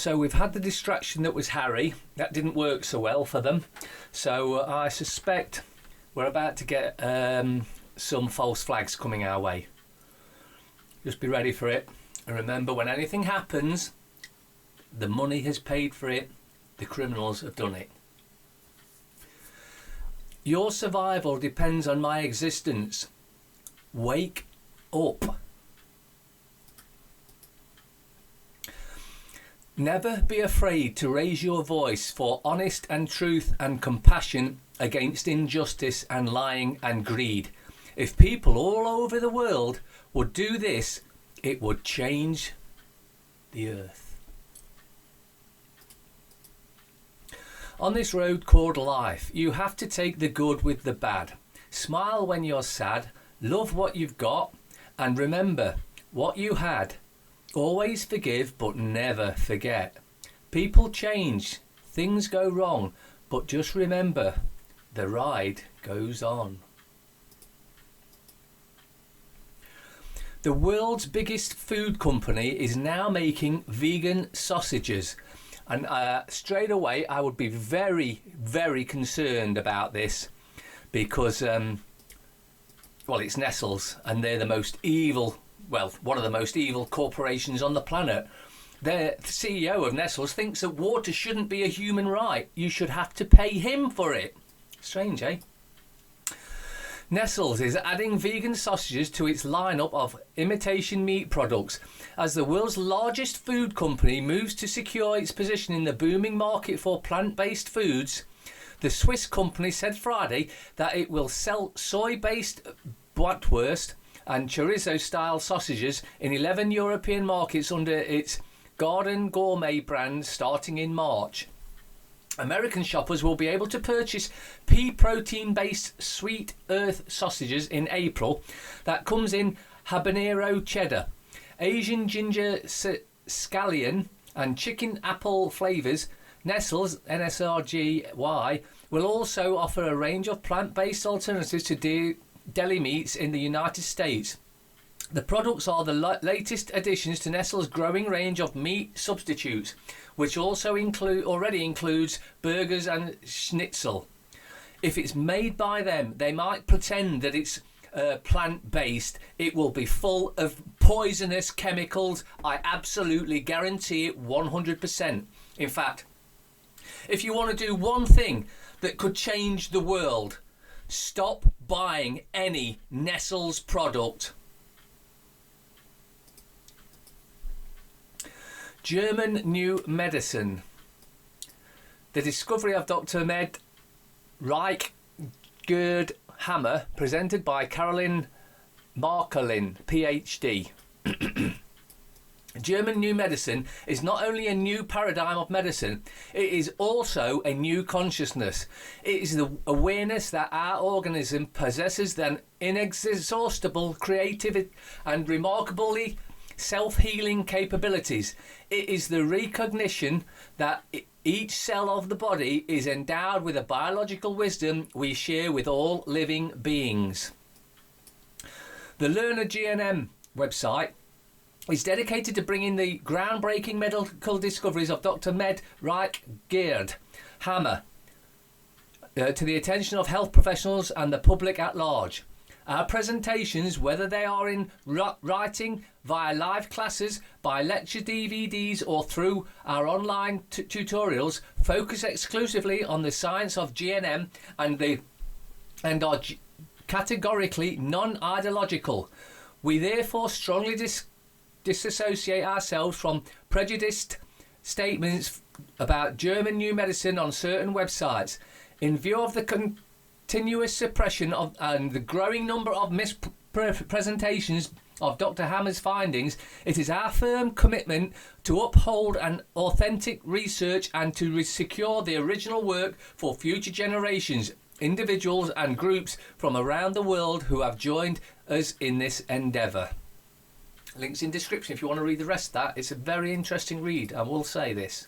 So we've had the distraction that was Harry. That didn't work so well for them. So I suspect we're about to get some false flags coming our way. Just be ready for it. And remember, when anything happens, the money has paid for it. The criminals have done it. Your survival depends on my existence. Wake up. Never be afraid to raise your voice for honest and truth and compassion against injustice and lying and greed. If people all over the world would do this, it would change the earth. On this road called life, you have to take the good with the bad. Smile when you're sad, love what you've got, and remember what you had. Always forgive, but never forget. People change, things go wrong, but just remember, the ride goes on. The world's biggest food company is now making vegan sausages. And straight away, I would be very, very concerned about this because, well, it's Nestle's and they're the most evil, well, one of the most evil corporations on the planet. The CEO of Nestle's thinks that water shouldn't be a human right. You should have to pay him for it. Strange, eh? Nestle's is adding vegan sausages to its lineup of imitation meat products. As the world's largest food company moves to secure its position in the booming market for plant-based foods, the Swiss company said Friday that it will sell soy-based bratwurst and chorizo-style sausages in 11 European markets under its Garden Gourmet brand starting in March. American shoppers will be able to purchase pea protein-based sweet earth sausages in April that comes in habanero cheddar, Asian ginger scallion and chicken apple flavours. Nestle's NSRGY will also offer a range of plant-based alternatives to deli meats in the United States. The products are the latest additions to Nestle's growing range of meat substitutes, which also already includes burgers and schnitzel. If it's made by them, they might pretend that it's plant-based. It will be full of poisonous chemicals. I absolutely guarantee it 100%. In fact, if you want to do one thing that could change the world, stop buying any Nestle's product. German new medicine. The discovery of Dr. Med Reich Gerd Hammer, presented by Caroline Markelin, PhD. German new medicine is not only a new paradigm of medicine, it is also a new consciousness. It is the awareness that our organism possesses an inexhaustible creative and remarkably self-healing capabilities. It is the recognition that each cell of the body is endowed with a biological wisdom we share with all living beings. The Learner GNM website is dedicated to bringing the groundbreaking medical discoveries of Dr. Med Reich Gerd Hammer to the attention of health professionals and the public at large. Our presentations, whether they are in writing, via live classes, by lecture DVDs or through our online tutorials, focus exclusively on the science of GNM and are categorically non-ideological. We therefore strongly disassociate ourselves from prejudiced statements about German new medicine on certain websites. In view of the continuous suppression of and the growing number of mispresentations of Dr. Hammer's findings, it is our firm commitment to uphold an authentic research and to secure the original work for future generations, individuals and groups from around the world who have joined us in this endeavour. Links in description if you want to read the rest of that. It's a very interesting read, I will say this.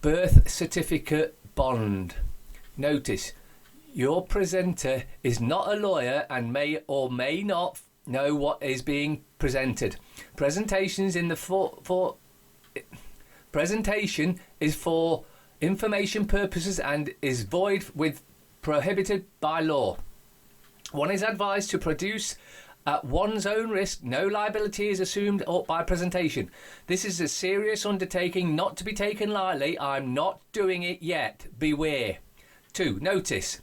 Birth certificate bond. Notice, your presenter is not a lawyer and may or may not know what is being presented. Presentations in the presentation is for information purposes and is void with prohibited by law. One is advised to produce at one's own risk. No liability is assumed by presentation. This is a serious undertaking not to be taken lightly. I'm not doing it yet. Beware. 2. Notice.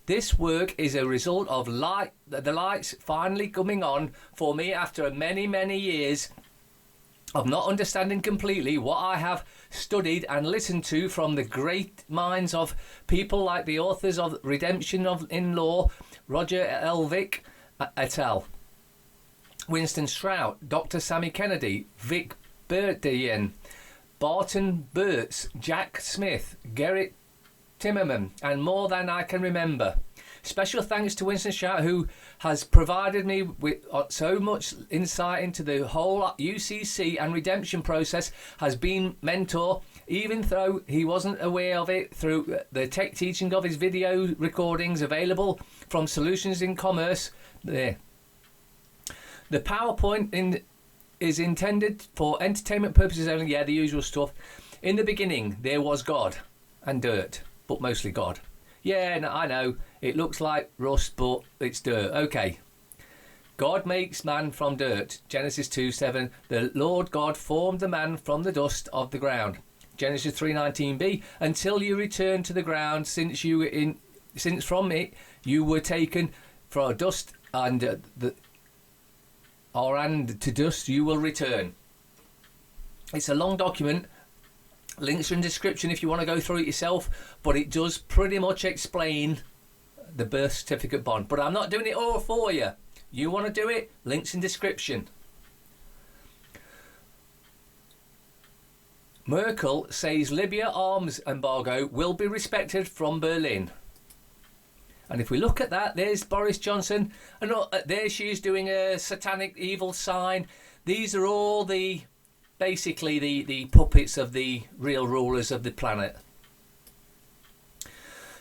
This work is a result of the lights finally coming on for me after many, many years of not understanding completely what I have studied and listened to from the great minds of people like the authors of Redemption in Law, Roger Elvick et al., Winston Strout, Dr. Sammy Kennedy, Vic Bertien, Barton Burtz, Jack Smith, Gerrit Timmerman, and more than I can remember. Special thanks to Winston Strout, who has provided me with so much insight into the whole UCC and redemption process, has been mentor, even though he wasn't aware of it, through the tech teaching of his video recordings available from Solutions in Commerce. There. The PowerPoint is intended for entertainment purposes only. Yeah, the usual stuff. In the beginning, there was God and dirt, but mostly God. Yeah, no, I know. It looks like rust, but it's dirt. Okay. God makes man from dirt. Genesis 2:7. The Lord God formed the man from the dust of the ground. Genesis 3:19b. Until you return to the ground, since from it you were taken from dust, and and to dust you will return. It's a long document. Links are in the description if you want to go through it yourself, but it does pretty much explain the birth certificate bond. But I'm not doing it all for you. You want to do it? Links in description. Merkel says Libya arms embargo will be respected from Berlin. And if we look at that, there's Boris Johnson, and there she is doing a satanic evil sign. These are all basically the puppets of the real rulers of the planet.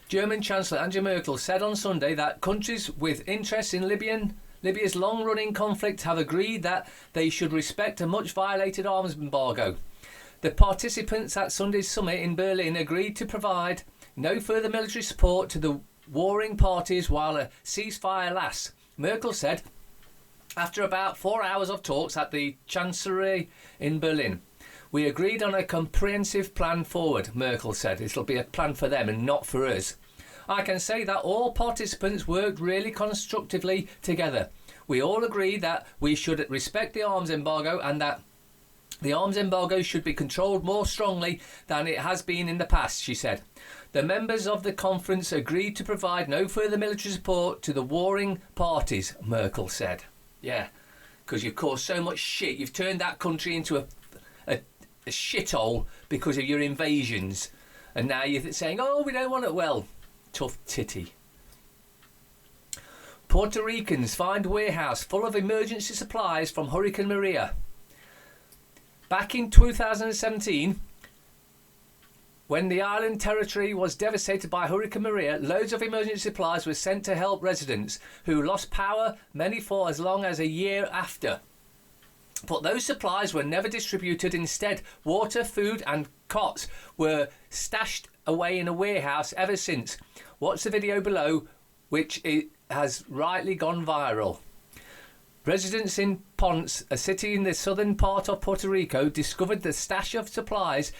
German Chancellor Angela Merkel said on Sunday that countries with interests in Libya's long-running conflict have agreed that they should respect a much-violated arms embargo. The participants at Sunday's summit in Berlin agreed to provide no further military support to the warring parties while a ceasefire lasts, Merkel said after about 4 hours of talks at the Chancellery in Berlin. We agreed on a comprehensive plan forward, Merkel said. It'll be a plan for them and not for us. I can say that all participants worked really constructively together. We all agreed that we should respect the arms embargo and that the arms embargo should be controlled more strongly than it has been in the past, she said. The members of the conference agreed to provide no further military support to the warring parties, Merkel said. Yeah, because you've caused so much shit. You've turned that country into a shithole because of your invasions. And now you're saying, oh, we don't want it. Well, tough titty. Puerto Ricans find warehouse full of emergency supplies from Hurricane Maria. Back in 2017, when the island territory was devastated by Hurricane Maria, loads of emergency supplies were sent to help residents who lost power, many for as long as a year after. But those supplies were never distributed. Instead, water, food and cots were stashed away in a warehouse ever since. Watch the video below, which has rightly gone viral. Residents in Ponce, a city in the southern part of Puerto Rico, discovered the stash of supplies,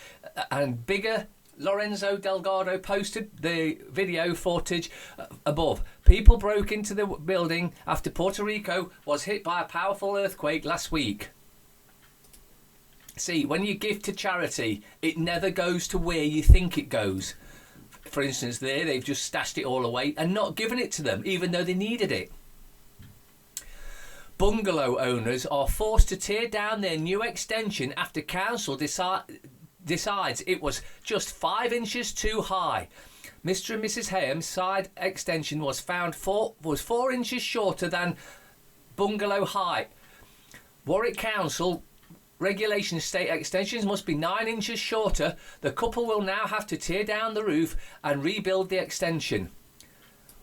and bigger Lorenzo Delgado posted the video footage above. People broke into the building after Puerto Rico was hit by a powerful earthquake last week. See, when you give to charity, it never goes to where you think it goes. For instance, they've just stashed it all away and not given it to them, even though they needed it. Bungalow owners are forced to tear down their new extension after council decides it was just 5 inches too high. Mr. and Mrs. Hayham's side extension was found 4 inches shorter than bungalow height. Warwick Council regulations state extensions must be 9 inches shorter. The couple will now have to tear down the roof and rebuild the extension.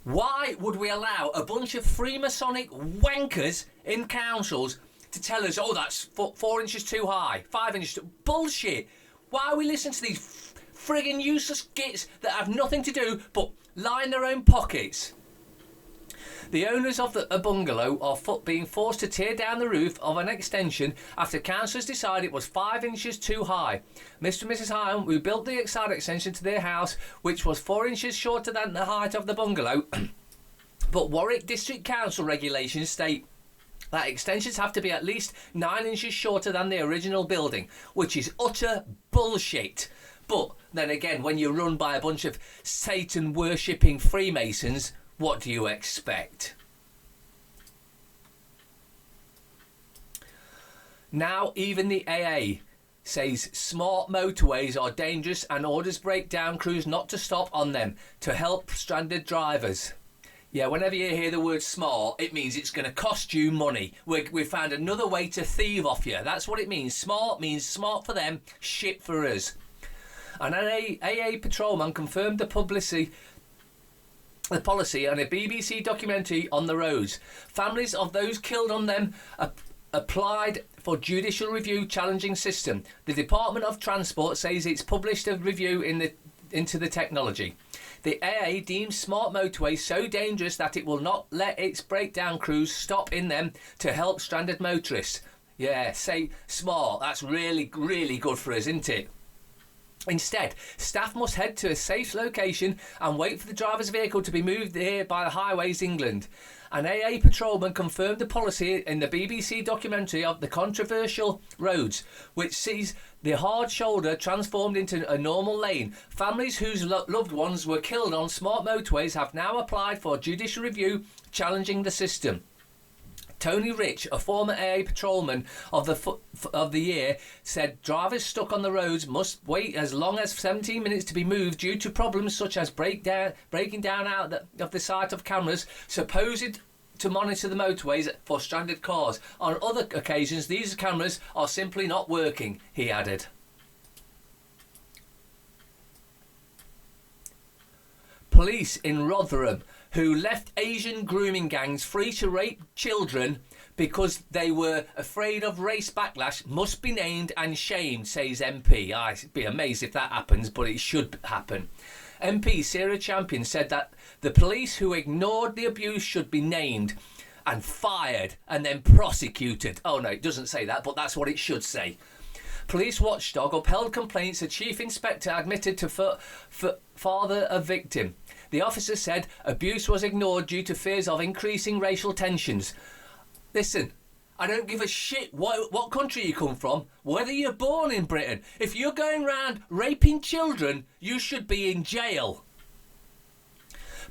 Why would we allow a bunch of Freemasonic wankers in councils to tell us, oh, that's 4 inches too high, 5 inches too... Bullshit. Why are we listening to these frigging useless gits that have nothing to do but line their own pockets? The owners of a bungalow are being forced to tear down the roof of an extension after councillors decided it was 5 inches too high. Mr and Mrs Hyam, who built the side extension to their house, which was 4 inches shorter than the height of the bungalow, but Warwick District Council regulations state that extensions have to be at least 9 inches shorter than the original building, which is utter bullshit. But then again, when you're run by a bunch of Satan-worshipping Freemasons, what do you expect? Now even the AA says smart motorways are dangerous and orders breakdown crews not to stop on them to help stranded drivers. Yeah, whenever you hear the word smart, it means it's going to cost you money. We've found another way to thieve off you. That's what it means. Smart means smart for them, shit for us. An AA patrolman confirmed the policy on a BBC documentary on the roads. Families of those killed on them applied for judicial review challenging system. The Department of Transport says it's published a review into the technology. The AA deems smart motorways so dangerous that it will not let its breakdown crews stop in them to help stranded motorists. Yeah, say smart. That's really, really good for us, isn't it? Instead, staff must head to a safe location and wait for the driver's vehicle to be moved here by the Highways England. An AA patrolman confirmed the policy in the BBC documentary of the controversial roads, which sees the hard shoulder transformed into a normal lane. Families whose loved ones were killed on smart motorways have now applied for judicial review challenging the system. Tony Rich, a former AA patrolman of the year, said drivers stuck on the roads must wait as long as 17 minutes to be moved due to problems such as breaking down out of the sight of cameras supposed to monitor the motorways for stranded cars. On other occasions, these cameras are simply not working, he added. Police in Rotherham, who left Asian grooming gangs free to rape children because they were afraid of race backlash, must be named and shamed, says MP. I'd be amazed if that happens, but it should happen. MP Sarah Champion said that the police who ignored the abuse should be named and fired and then prosecuted. Oh no, it doesn't say that, but that's what it should say. Police watchdog upheld complaints a chief inspector admitted to father of victim. The officer said abuse was ignored due to fears of increasing racial tensions. Listen, I don't give a shit what country you come from, whether you're born in Britain. If you're going around raping children, you should be in jail.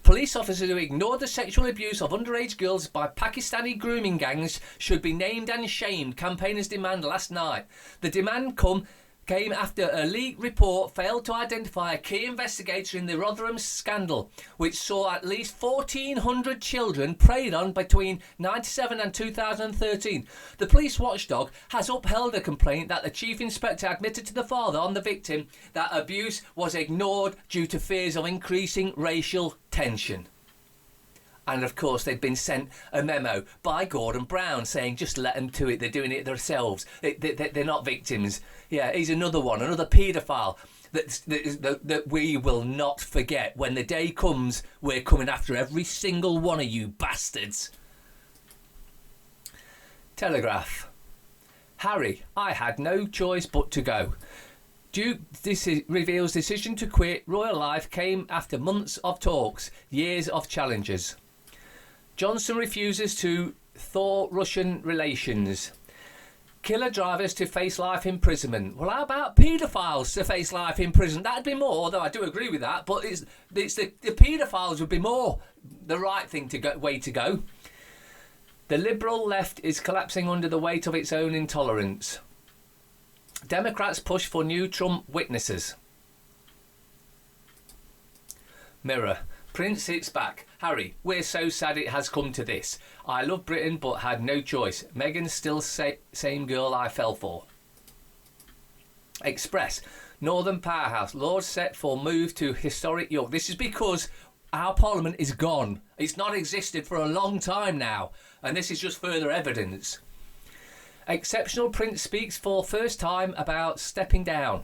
Police officers who ignored the sexual abuse of underage girls by Pakistani grooming gangs should be named and shamed, campaigners demand last night. The demand came after a leaked report failed to identify a key investigator in the Rotherham scandal, which saw at least 1,400 children preyed on between 1997 and 2013. The police watchdog has upheld a complaint that the chief inspector admitted to the father on the victim that abuse was ignored due to fears of increasing racial tension. And of course, they've been sent a memo by Gordon Brown saying, just let them do it. They're doing it themselves. They're not victims. Yeah, he's another one, another paedophile that we will not forget. When the day comes, we're coming after every single one of you bastards. Telegraph. Harry, I had no choice but to go. Duke reveals decision to quit royal life came after months of talks, years of challenges. Johnson refuses to thaw Russian relations. Killer drivers to face life imprisonment. Well, how about paedophiles to face life in prison? That'd be more, although I do agree with that, but it's the paedophiles would be more the right way to go. The liberal left is collapsing under the weight of its own intolerance. Democrats push for new Trump witnesses. Mirror. Prince hits back. Harry, we're so sad it has come to this. I love Britain but had no choice. Meghan's still same girl I fell for. Express. Northern Powerhouse. Lords set for move to historic York. This is because our parliament is gone. It's not existed for a long time now. And this is just further evidence. Exceptional prince speaks for first time about stepping down.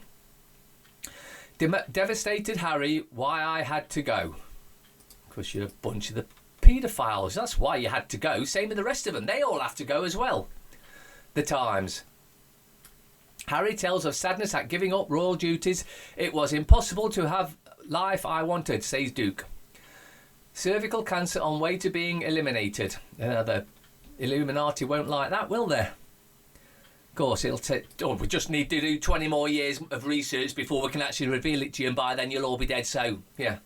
Devastated Harry, why I had to go. Because you're a bunch of the paedophiles. That's why you had to go. Same with the rest of them. They all have to go as well. The Times. Harry tells of sadness at giving up royal duties. It was impossible to have life I wanted, says Duke. Cervical cancer on way to being eliminated. The Illuminati won't like that, will they? Of course, it'll take... Oh, we just need to do 20 more years of research before we can actually reveal it to you, and by then you'll all be dead, so, yeah.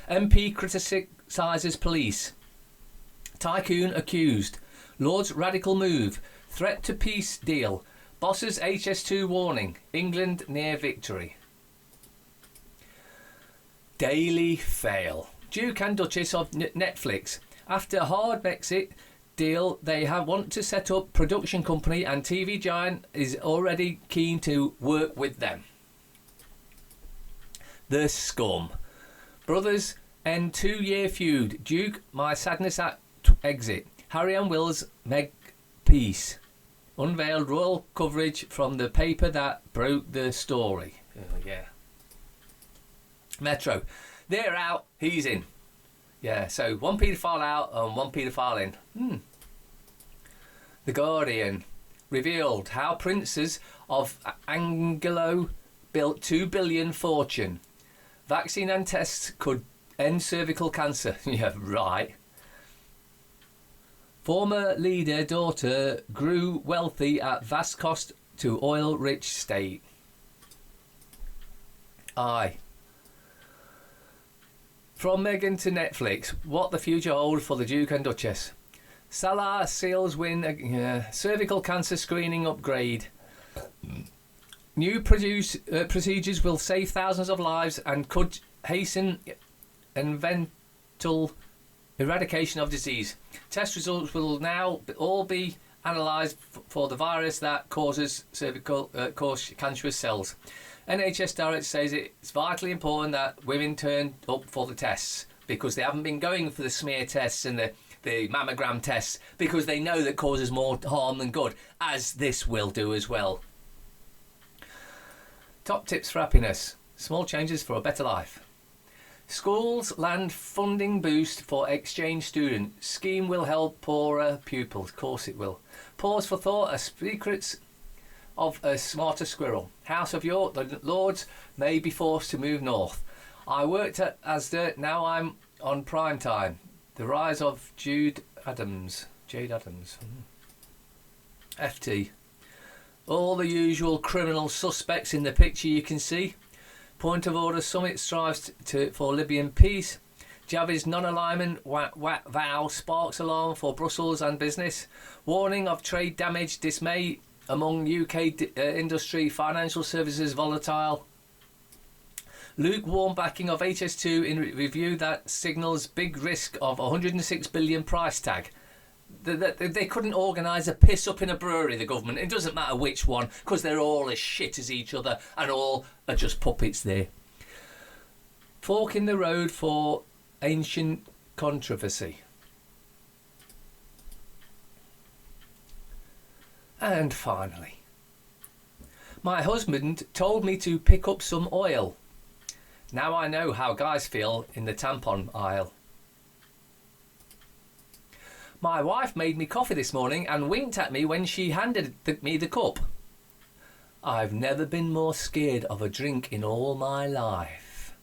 MP criticises police. Tycoon accused. Lord's radical move. Threat to peace deal. Bosses HS2 warning. England near victory. Daily fail. Duke and Duchess of Netflix. After a hard Brexit deal, they want to set up production company, and TV giant is already keen to work with them. The scum. Brothers end 2-year feud. Duke, my sadness at exit. Harry and Will's Meg peace. Unveiled royal coverage from the paper that broke the story. Oh, yeah. Metro. They're out, he's in. Yeah, so one paedophile out and one paedophile in. The Guardian revealed how princes of Anglo built $2 billion fortune. Vaccine and tests could end cervical cancer. Yeah, right. Former leader daughter grew wealthy at vast cost to oil-rich state. Aye. From Meghan to Netflix, what the future holds for the Duke and Duchess. Salah seals win, cervical cancer screening upgrade. New procedures will save thousands of lives and could hasten eventual eradication of disease. Test results will now all be analysed for the virus that causes cervical cancerous cells. NHS director says it's vitally important that women turn up for the tests, because they haven't been going for the smear tests and the mammogram tests, because they know that causes more harm than good, as this will do as well. Top tips for happiness. Small changes for a better life. Schools land funding boost for exchange students. Scheme will help poorer pupils. Of course it will. Pause for thought. Secrets of a smarter squirrel. House of York. The Lords may be forced to move north. I worked at Asda. Now I'm on prime time. The rise of Jade Adams. FT. All the usual criminal suspects in the picture you can see. Point of order summit strives for Libyan peace. Javid's non-alignment vow sparks alarm for Brussels and business. Warning of trade damage, dismay among UK industry, financial services volatile. Lukewarm backing of HS2 in review that signals big risk of 106 billion price tag. They couldn't organise a piss up in a brewery, the government. It doesn't matter which one, because they're all as shit as each other and all are just puppets there. Fork in the road for ancient controversy. And finally, my husband told me to pick up some oil. Now I know how guys feel in the tampon aisle. My wife made me coffee this morning and winked at me when she handed me the cup. I've never been more scared of a drink in all my life.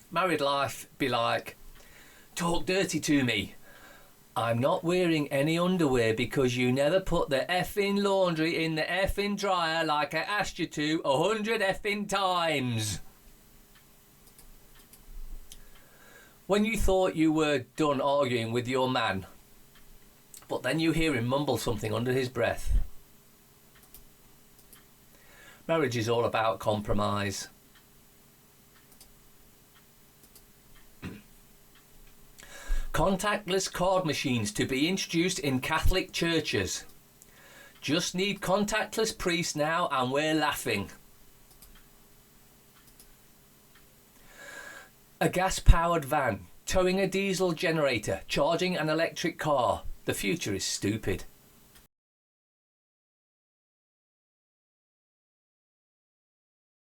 Married life be like, talk dirty to me. I'm not wearing any underwear because you never put the effing laundry in the effing dryer like I asked you to 100 effing times. When you thought you were done arguing with your man, but then you hear him mumble something under his breath. Marriage is all about compromise. Contactless card machines to be introduced in Catholic churches. Just need contactless priests now and we're laughing. A gas-powered van, towing a diesel generator, charging an electric car. The future is stupid.